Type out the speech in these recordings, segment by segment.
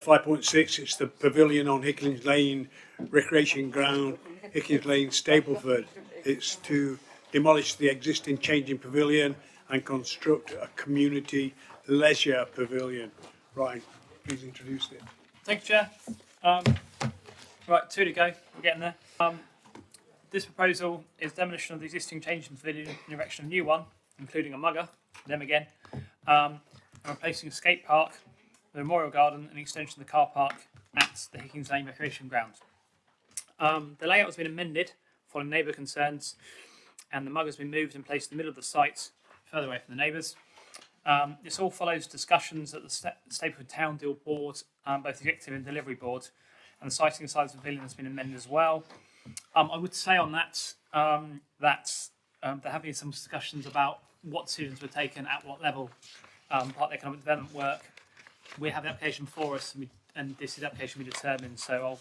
5.6, it's the pavilion on Hickings Lane, recreation ground, Hickings Lane, Stapleford. It's to demolish the existing changing pavilion and construct a community leisure pavilion. Ryan, please introduce it. Thank you, Chair. Right, 2 to go. We're getting there. This proposal is demolition of the existing changing pavilion and erection of a new one, including a mugger, them again, and replacing a skate park, the memorial garden, and extension of the car park at the Hickings Lane recreation ground. The layout has been amended following neighbour concerns, and the mugger has been moved and placed in the middle of the site, further away from the neighbours. This all follows discussions at the Stapleford Town Deal Board, both executive and delivery board, and the siting size of the pavilion has been amended as well. I would say on that there have been some discussions about what decisions were taken at what level, part of the economic development work. We have the application for us, and this is the application we determined, so I'll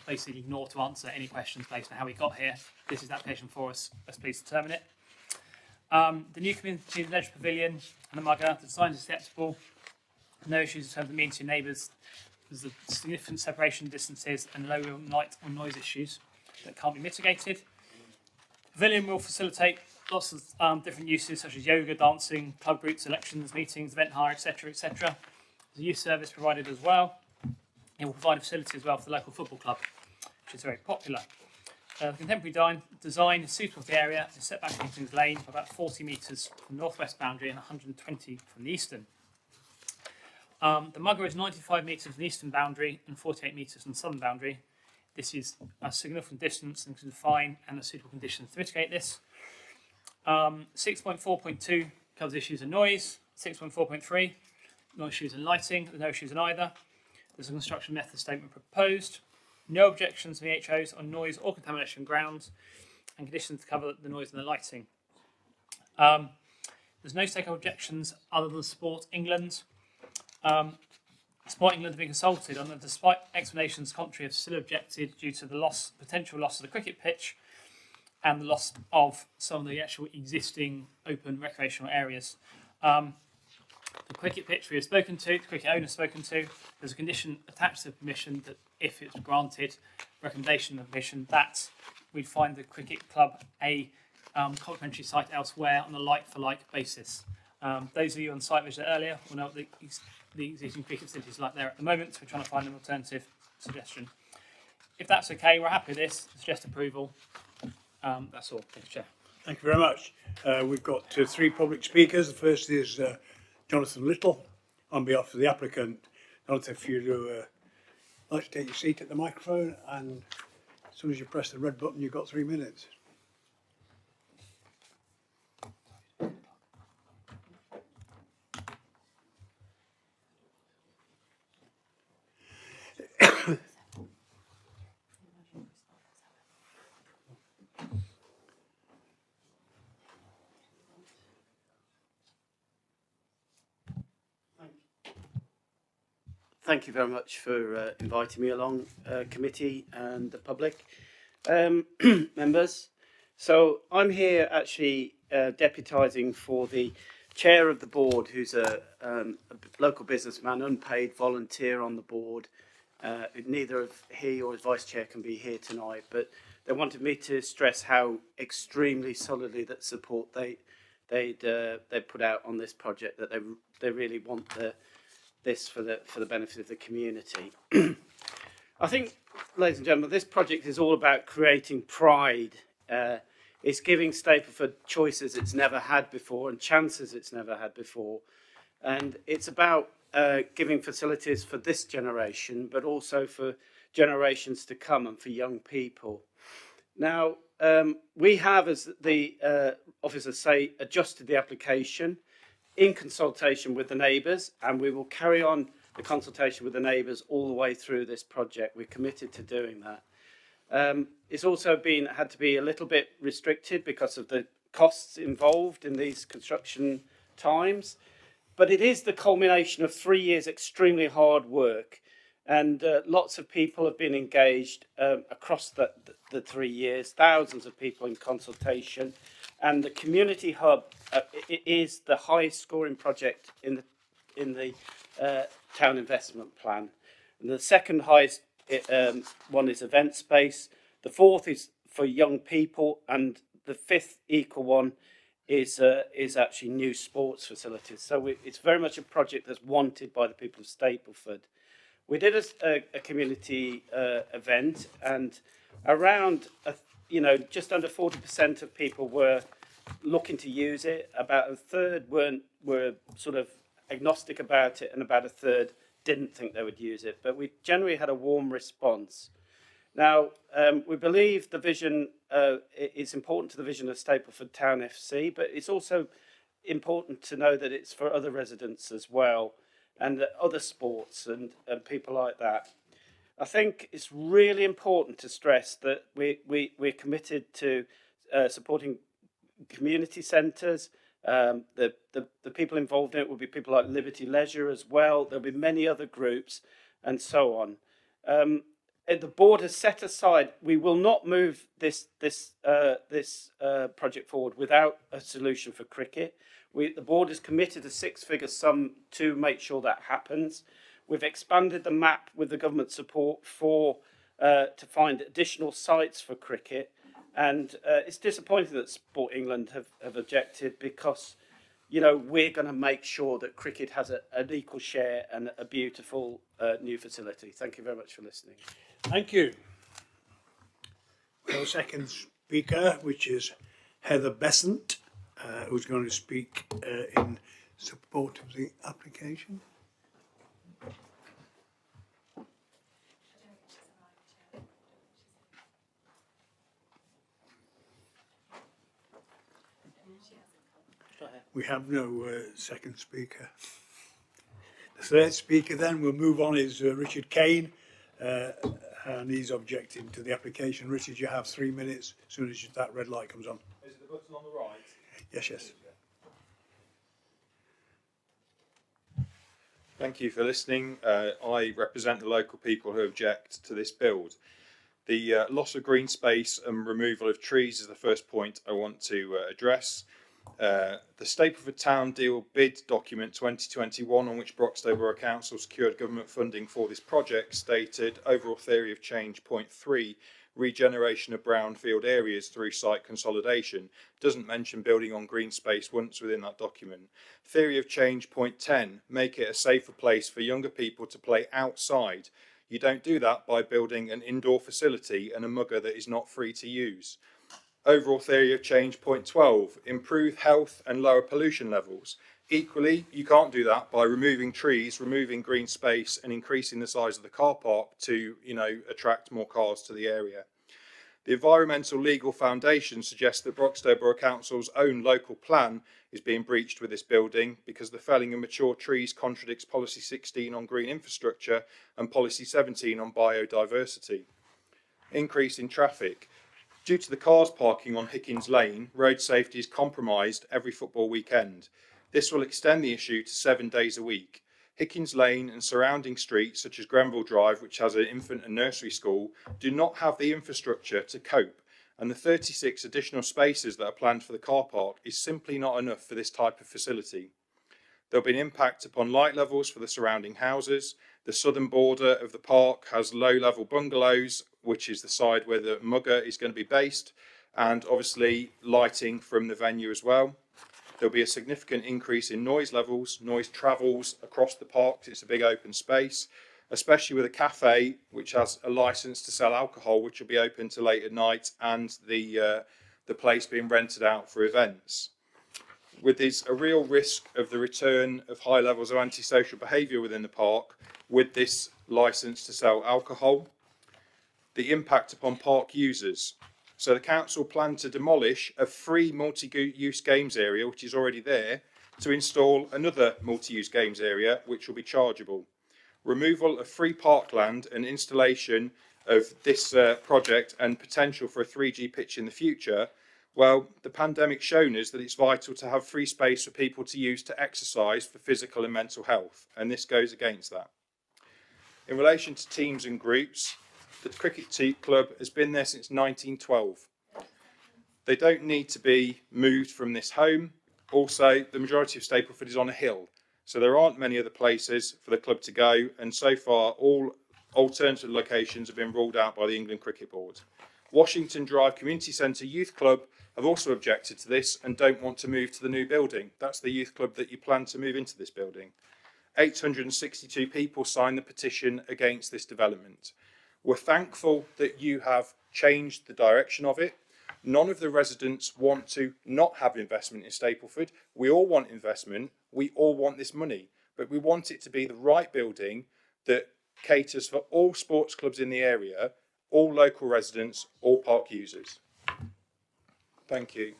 basically ignore to answer any questions based on how we got here. This is the application for us, let's please determine it. The new community leisure pavilion and the mugger, the design is acceptable, no issues in terms of meeting neighbours. There's a significant separation distances and low light or noise issues that can't be mitigated. Pavilion will facilitate lots of different uses such as yoga, dancing, club groups, elections, meetings, event hire, etc., etc. There's a youth service provided as well. It will provide a facility as well for the local football club, which is very popular. The contemporary design is suitable for the area. It's set back from Hickings Lane for about 40 metres from the northwest boundary and 120 from the eastern. The mugger is 95 metres from the eastern boundary and 48 metres from the southern boundary. This is a significant distance and can define and the suitable conditions to mitigate this. 6.4.2 covers issues of noise. 6.4.3, no issues in lighting. There's no issues in either. There's a construction method statement proposed. No objections to VHOs on noise or contamination grounds, and conditions to cover the noise and the lighting. There's no stakeholder objections other than Sport England. Sport England have been consulted on, and despite explanations contrary, have still objected due to the potential loss of the cricket pitch and the loss of some of the actual existing open recreational areas. The cricket pitch we have spoken to, the cricket owner has spoken to. There's a condition attached to the permission that if it's granted, recommendation of permission, that we'd find the cricket club a complementary site elsewhere on a like-for-like basis. Those of you on site visit earlier will know what the existing cricket facilities are like there at the moment, so we're trying to find an alternative suggestion. If that's okay, we're happy with this, suggest approval. That's all. Thank you, Chair. Thank you very much. We've got 3 public speakers. The first is Jonathan Little on behalf of the applicant. Jonathan, if you'd like to take your seat at the microphone, and as soon as you press the red button, you've got 3 minutes. Thank you very much for inviting me along, committee and the public members. So I'm here actually deputising for the chair of the board, who's a local businessman, unpaid volunteer on the board. Neither of he or his vice chair can be here tonight, but they wanted me to stress how extremely solidly that support they put out on this project, that they really want this for the benefit of the community. I think, ladies and gentlemen, this project is all about creating pride. It's giving Stapleford choices it's never had before and chances it's never had before. And it's about giving facilities for this generation, but also for generations to come and for young people. Now, we have, as the officers say, adjusted the application in consultation with the neighbours, and we will carry on the consultation with the neighbours all the way through this project. We're committed to doing that. It's also had to be a little bit restricted because of the costs involved in these construction times, but it is the culmination of 3 years extremely hard work, and lots of people have been engaged across the 3 years, thousands of people in consultation. And the community hub is the highest scoring project in the town investment plan. And the second highest one is event space. The fourth is for young people, and the fifth equal one is actually new sports facilities. So it's very much a project that's wanted by the people of Stapleford. We did a community event, and around just under 40% of people were looking to use it. About a third were sort of agnostic about it, and about a third didn't think they would use it. But we generally had a warm response. Now, we believe the vision is important to the vision of Stapleford Town FC, but it's also important to know that it's for other residents as well, and other sports and people like that. I think it's really important to stress that we're committed to supporting community centres. The people involved in it will be people like Liberty Leisure as well. There'll be many other groups and so on. The board has set aside, we will not move this project forward without a solution for cricket. The board has committed a six-figure sum to make sure that happens. We've expanded the map with the government support to find additional sites for cricket. And it's disappointing that Sport England have objected, because, we're going to make sure that cricket has an equal share and a beautiful new facility. Thank you very much for listening. Thank you. We have a second speaker, which is Heather Besant, who's going to speak in support of the application. We have no second speaker. The third speaker then we'll move on is Richard Kane, and he's objecting to the application. Richard, you have 3 minutes as soon as that red light comes on. Is it the button on the right? Yes. Thank you for listening. I represent the local people who object to this build. The loss of green space and removal of trees is the first point I want to address. The Stapleford Town Deal Bid Document 2021, on which Broxtowe Borough Council secured government funding for this project, stated overall theory of change point 3, regeneration of brownfield areas through site consolidation. Doesn't mention building on green space once within that document. Theory of change point 10, make it a safer place for younger people to play outside. You don't do that by building an indoor facility and a mugger that is not free to use. Overall theory of change point 12, improve health and lower pollution levels. Equally, you can't do that by removing trees, removing green space and increasing the size of the car park to, attract more cars to the area. The environmental legal foundation suggests that Broxtowe Borough Council's own local plan is being breached with this building, because the felling of mature trees contradicts policy 16 on green infrastructure and policy 17 on biodiversity. Increase in traffic. Due to the cars parking on Hickings Lane, road safety is compromised every football weekend. This will extend the issue to 7 days a week. Hickings Lane and surrounding streets, such as Grenville Drive, which has an infant and nursery school, do not have the infrastructure to cope, and the 36 additional spaces that are planned for the car park is simply not enough for this type of facility. There will be an impact upon light levels for the surrounding houses. The southern border of the park has low-level bungalows, which is the side where the mugger is going to be based, and obviously lighting from the venue as well. There'll be a significant increase in noise levels. Noise travels across the park. It's a big open space, especially with a cafe which has a license to sell alcohol, which will be open to late at night, and the place being rented out for events. With this, a real risk of the return of high levels of antisocial behaviour within the park with this licence to sell alcohol. The impact upon park users. So the council plan to demolish a free multi-use games area, which is already there, to install another multi-use games area, which will be chargeable. Removal of free parkland and installation of this project and potential for a 3G pitch in the future. Well, the pandemic's shown us that it's vital to have free space for people to use to exercise for physical and mental health, and this goes against that. In relation to teams and groups, the cricket club has been there since 1912. They don't need to be moved from this home. Also, the majority of Stapleford is on a hill, so there aren't many other places for the club to go, and so far all alternative locations have been ruled out by the England Cricket Board. Washington Drive Community Centre Youth Club have also objected to this and don't want to move to the new building. That's the youth club that you plan to move into this building. 862 people signed the petition against this development. We're thankful that you have changed the direction of it. None of the residents want to not have investment in Stapleford. We all want investment. We all want this money, but we want it to be the right building that caters for all sports clubs in the area, all local residents, all park users. Thank you.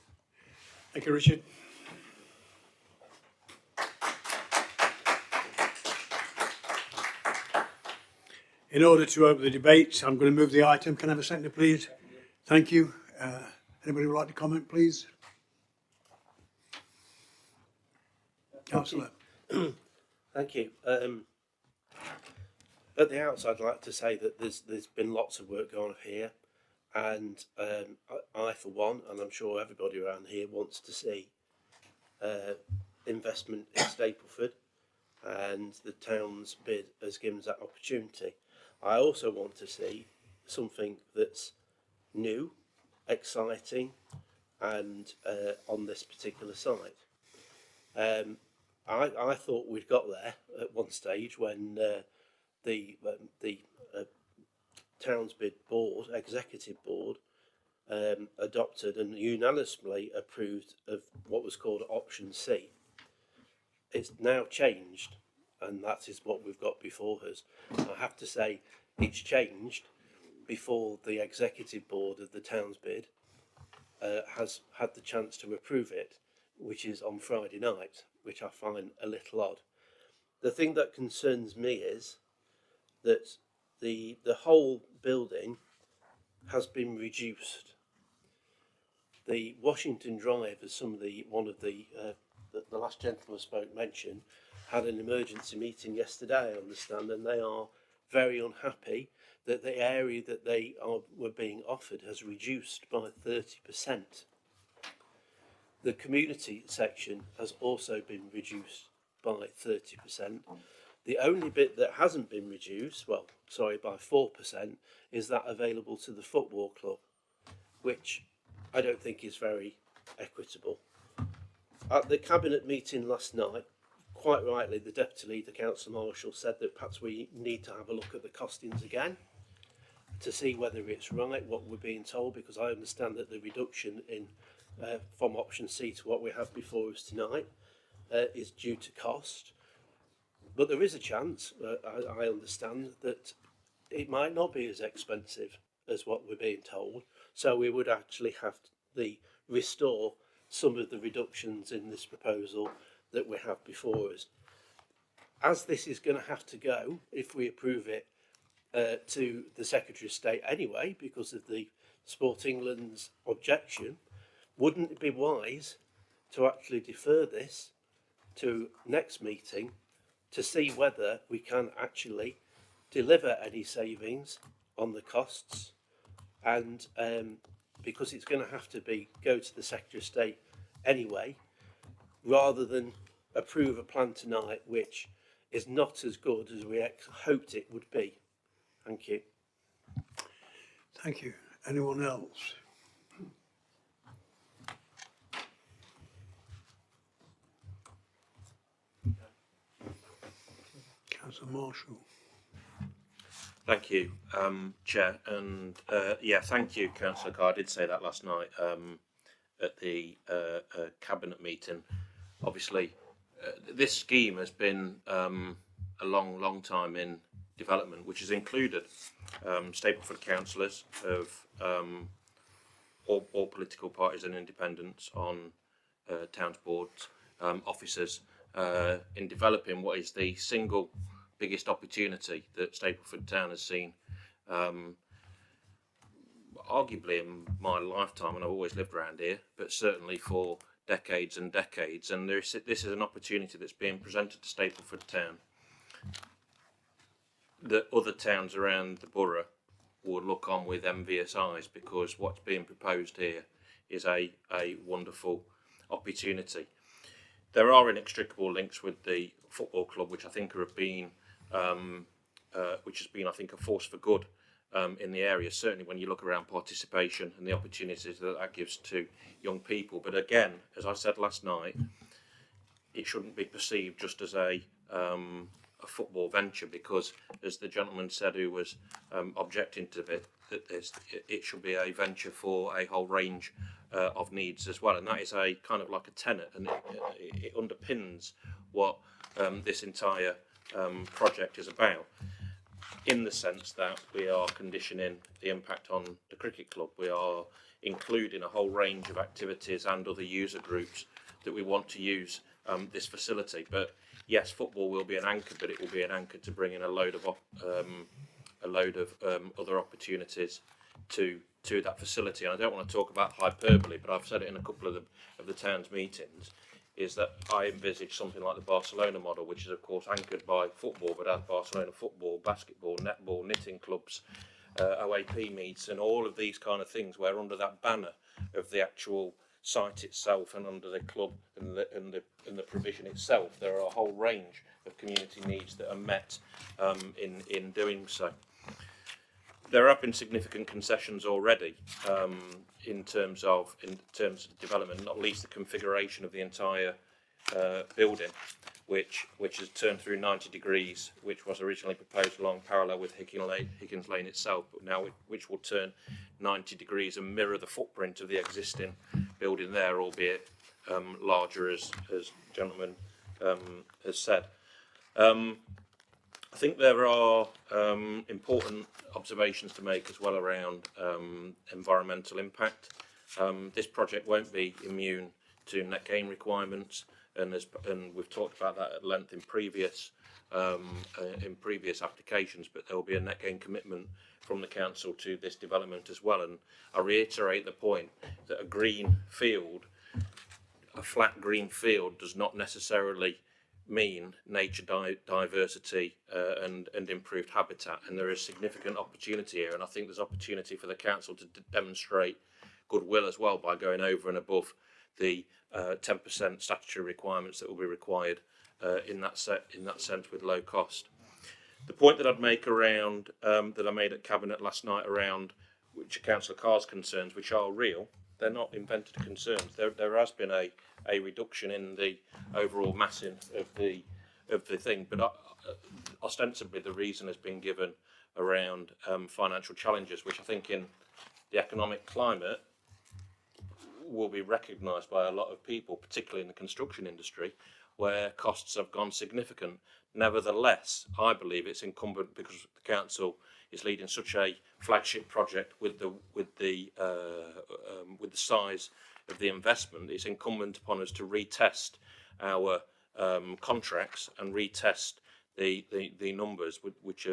Thank you, Richard. In order to open the debate, I'm going to move the item. Can I have a seconder, please? Thank you. Anybody would like to comment, please? Councillor. Thank you. At the outset, I'd like to say that there's been lots of work going on here, and I, for one, and I'm sure everybody around here wants to see investment in Stapleford, and the town's bid has given us that opportunity. I also want to see something that's new, exciting, and on this particular site. I thought we'd got there at one stage when the town's bid board, executive board, adopted and unanimously approved of what was called option C. It's now changed, and that is what we've got before us. I have to say, it's changed before the executive board of the town's bid has had the chance to approve it, which is on Friday night, which I find a little odd. The thing that concerns me is that the whole building has been reduced. The Washington Drive, as one of the last gentleman spoke mentioned, had an emergency meeting yesterday, I understand, and they are very unhappy that the area that were being offered has reduced by 30%. The community section has also been reduced by 30%. The only bit that hasn't been reduced, by 4%, is that available to the football club, which I don't think is very equitable. At the cabinet meeting last night, quite rightly, the Deputy Leader, Council Marshall, said that perhaps we need to have a look at the costings again to see whether it's right what we're being told, because I understand that the reduction in from option C to what we have before us tonight is due to cost. But there is a chance, I understand, that it might not be as expensive as what we're being told. So we would actually have to restore some of the reductions in this proposal that we have before us. As this is going to have to go, if we approve it, to the Secretary of State anyway, because of the Sport England's objection, wouldn't it be wise to actually defer this to next meeting to see whether we can actually deliver any savings on the costs? And because it's going to have to go to the Secretary of State anyway, rather than approve a plan tonight which is not as good as we hoped it would be. Thank you. Thank you. Anyone else? Councillor Marshall. Thank you, Chair, and thank you, Councillor Carr. I did say that last night at the cabinet meeting. Obviously, this scheme has been a long time in development, which has included Stapleford councillors of all political parties and independents on town's boards, officers, in developing what is the single biggest opportunity that Stapleford Town has seen, arguably in my lifetime, and I've always lived around here, but certainly for decades and decades. And this is an opportunity that's being presented to Stapleford Town that other towns around the borough will look on with envious eyes, because what's being proposed here is a wonderful opportunity. There are inextricable links with the football club, which I think have been which has been, I think, a force for good in the area. Certainly, when you look around participation and the opportunities that that gives to young people. But again, as I said last night, it shouldn't be perceived just as a football venture, because, as the gentleman said who was objecting to it, that it should be a venture for a whole range of needs as well, and that is a kind of like a tenet, and it underpins what this entire project is about, in the sense that we are conditioning the impact on the cricket club. We are including a whole range of activities and other user groups that we want to use this facility. But yes, football will be an anchor, but it will be an anchor to bring in a load of other opportunities to that facility. And I don't want to talk about hyperbole, but I've said it in a couple of the town's meetings, is that I envisage something like the Barcelona model, which is of course anchored by football, but has Barcelona football, basketball, netball, knitting clubs, OAP meets, and all of these kind of things, where under that banner of the actual site itself and under the club and the provision itself, there are a whole range of community needs that are met in doing so. There have been significant concessions already in terms of development, not least the configuration of the entire building, which has turned through 90 degrees, which was originally proposed along parallel with Hickings Lane itself, but now which will turn 90 degrees and mirror the footprint of the existing building there, albeit larger, as gentleman has said. I think there are important observations to make as well around environmental impact. This project won't be immune to net gain requirements, and we've talked about that at length in previous applications, but there will be a net gain commitment from the council to this development as well. And I reiterate the point that a green field, a flat green field, does not necessarily mean nature diversity and improved habitat, and there is significant opportunity here, and I think there's opportunity for the council to demonstrate goodwill as well by going over and above the 10% statutory requirements that will be required in that sense with low cost. The point that I'd make around that I made at Cabinet last night around which are Councillor Carr's concerns, which are real, they're not invented concerns. There has been a reduction in the overall massing of the thing, but ostensibly the reason has been given around financial challenges, which I think in the economic climate will be recognised by a lot of people, particularly in the construction industry, where costs have gone significant. Nevertheless, I believe it's incumbent, because the council is leading such a flagship project with the size of the investment, it's incumbent upon us to retest our contracts and retest the numbers which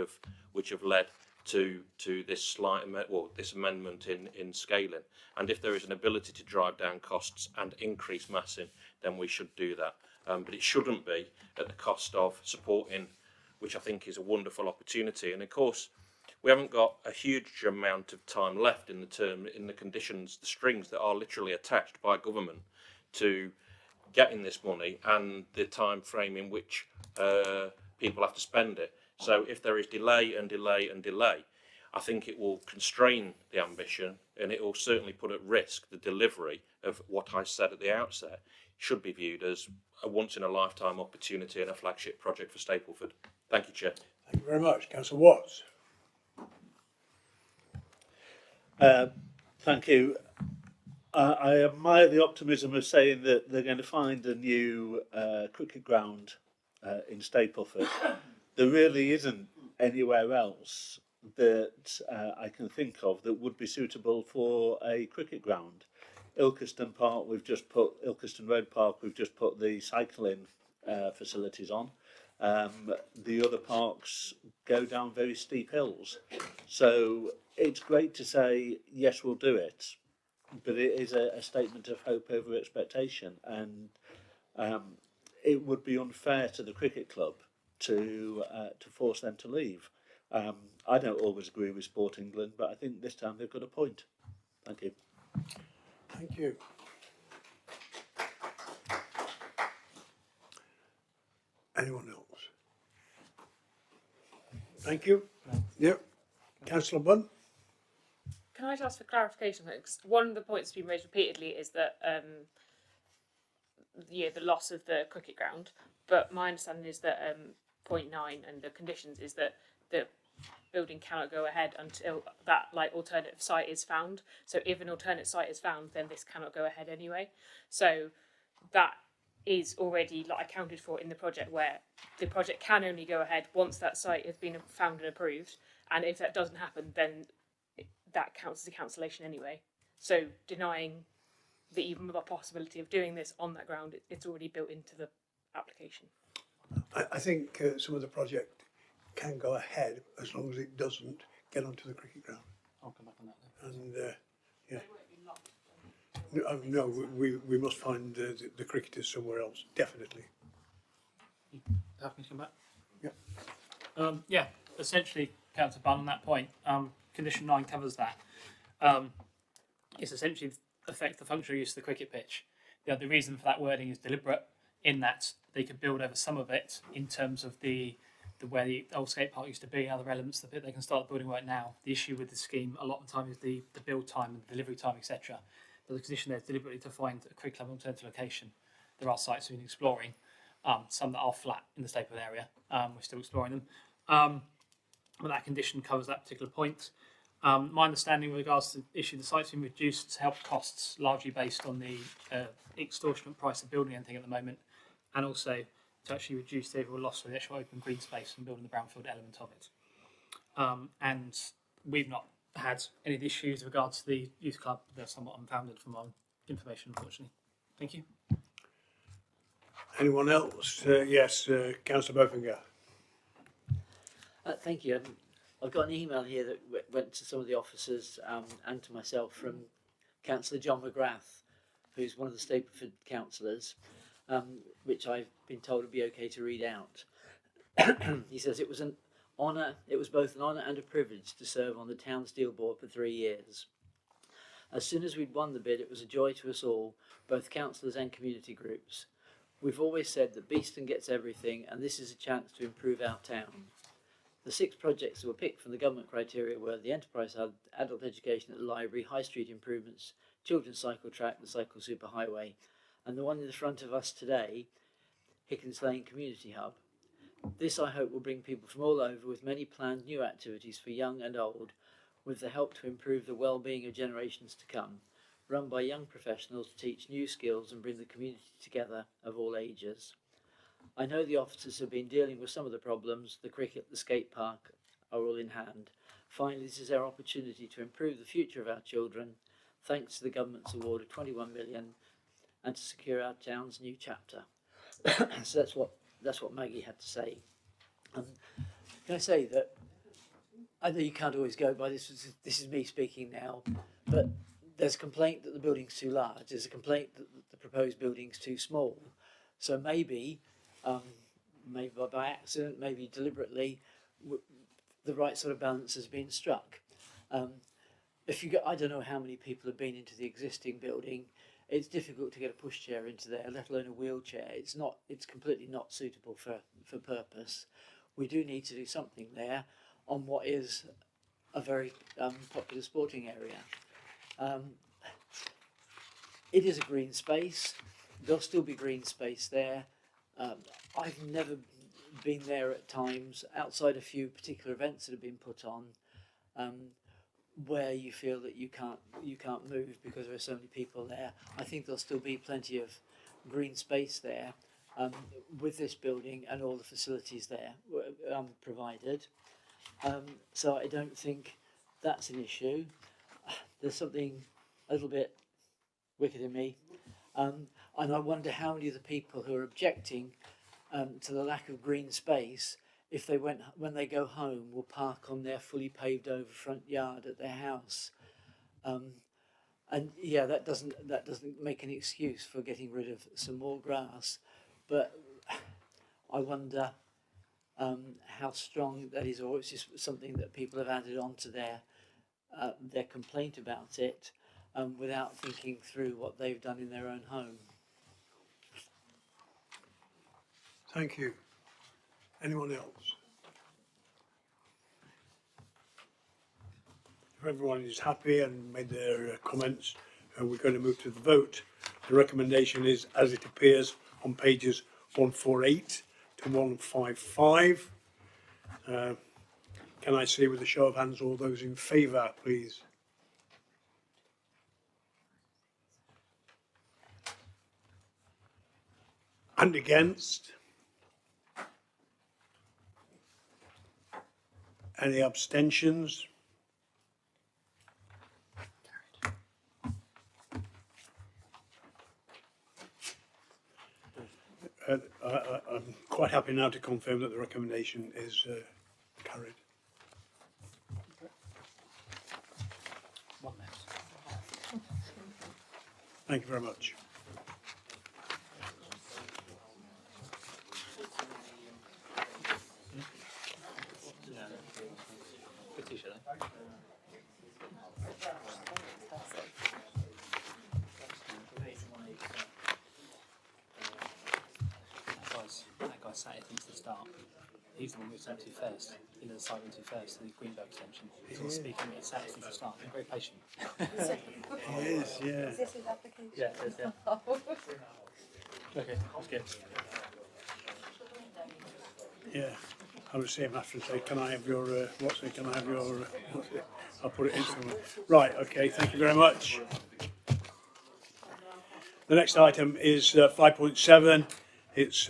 have led to this slight this amendment in scaling. And if there is an ability to drive down costs and increase massing, then we should do that. But it shouldn't be at the cost of supporting, which I think is a wonderful opportunity. And of course, we haven't got a huge amount of time left in the conditions, the strings that are literally attached by government to getting this money and the time frame in which people have to spend it. So if there is delay and delay and delay, I think it will constrain the ambition, and it will certainly put at risk the delivery of what I said at the outset should be viewed as a once-in-a-lifetime opportunity and a flagship project for Stapleford. Thank you, Chair. Thank you very much. Councillor Watts. Thank you. I admire the optimism of saying that they're going to find a new cricket ground in Stapleford. There really isn't anywhere else that I can think of that would be suitable for a cricket ground. Ilkeston Road Park, we've just put the cycling facilities on. The other parks go down very steep hills. So it's great to say, yes, we'll do it, but it is a statement of hope over expectation, and it would be unfair to the cricket club to force them to leave. I don't always agree with Sport England, but I think this time they've got a point. Thank you. Thank you. Anyone else? Thank you. Yep. Councillor Bunn? Can I just ask for clarification? Because one of the points being raised repeatedly is that the loss of the cricket ground. But my understanding is that point 9 and the conditions is that the building cannot go ahead until that alternative site is found. So if an alternate site is found, then this cannot go ahead anyway. So that is already accounted for in the project, where the project can only go ahead once that site has been found and approved. And if that doesn't happen, then that counts as a cancellation anyway. So denying the even the possibility of doing this on that ground, it's already built into the application. I think some of the project can go ahead as long as it doesn't get onto the cricket ground. I'll come back on that then. And no, we must find the cricketers somewhere else, definitely. Happy me to come back? Yeah. Yeah, essentially, Councillor Bunn, on that point, condition 9 covers that. It's essentially affects the functional use of the cricket pitch. The reason for that wording is deliberate, in that they could build over some of it in terms of the where the old skate park used to be, other elements that they can start building right now. The issue with the scheme a lot of the time is the build time and delivery time, etc. But the condition there is deliberately to find a cricket club alternative location. There are sites we've been exploring, some that are flat in the Stapleford area. We're still exploring them. But that condition covers that particular point. My understanding with regards to the issue, the site's been reduced to help costs, largely based on the extortionate price of building anything at the moment, and also to actually reduce the overall loss of the actual open green space and building the brownfield element of it. And we've not had any of the issues with regards to the youth club. They're somewhat unfounded from our information, unfortunately. Thank you. Anyone else? Yes, Councillor Bofinger. Thank you. I've got an email here that went to some of the officers and to myself from Councillor John McGrath, who's one of the Stapleford councillors, which I've been told would be okay to read out. He says, it was both an honour and a privilege to serve on the town steel board for 3 years. As soon as we'd won the bid, it was a joy to us all, both councillors and community groups. We've always said that Beeston gets everything, and this is a chance to improve our town. The 6 projects that were picked from the government criteria were the Enterprise Hub, adult education at the library, high street improvements, children's cycle track, the cycle superhighway, and the one in the front of us today, Hickings Lane Community Hub. This, I hope, will bring people from all over, with many planned new activities for young and old, with the help to improve the well-being of generations to come, run by young professionals to teach new skills and bring the community together of all ages. I know the officers have been dealing with some of the problems. The cricket, the skate park are all in hand. Finally, this is our opportunity to improve the future of our children, thanks to the government's award of 21 million, and to secure our town's new chapter. So that's what Maggie had to say. Can I say that I know you can't always go by this. This is me speaking now, but there's a complaint that the building's too large. There's a complaint that the proposed building's too small. So maybe by accident, maybe deliberately, the right sort of balance has been struck. If you go, I don't know how many people have been into the existing building. It's difficult to get a pushchair into there, let alone a wheelchair. It's completely not suitable for purpose. We do need to do something there on what is a very popular sporting area. It is a green space. There'll still be green space there. I've never been there at times, outside a few particular events that have been put on, where you feel that you can't move because there are so many people there. I think there'll still be plenty of green space there with this building and all the facilities there provided. So I don't think that's an issue. There's something a little bit wicked in me. And I wonder how many of the people who are objecting to the lack of green space, if when they go home, will park on their fully paved over front yard at their house. And yeah, that doesn't make an excuse for getting rid of some more grass, but I wonder how strong that is, or it's just something that people have added on to their complaint about it, without thinking through what they've done in their own home. Thank you. Anyone else? everyone is happy and made their comments, we're going to move to the vote. The recommendation is as it appears on pages 148 to 155. Can I see with a show of hands all those in favour, please? And against? Any abstentions? I'm quite happy now to confirm that the recommendation is carried. One left. Thank you very much. Good t-shirt, That guy sat here since the start. He's the one we sent to first. You know, the site went to first, the Greenberg extension. He's all speaking, he sat here since the start. He's very patient. He is, yeah. Is this his application? Yeah, it is, yeah. Okay, that's good. Yeah. I was saying after and say, can I have your, what's it, can I have your, what's it? I'll put it in somewhere. Right, okay, thank you very much. The next item is 5.7. It's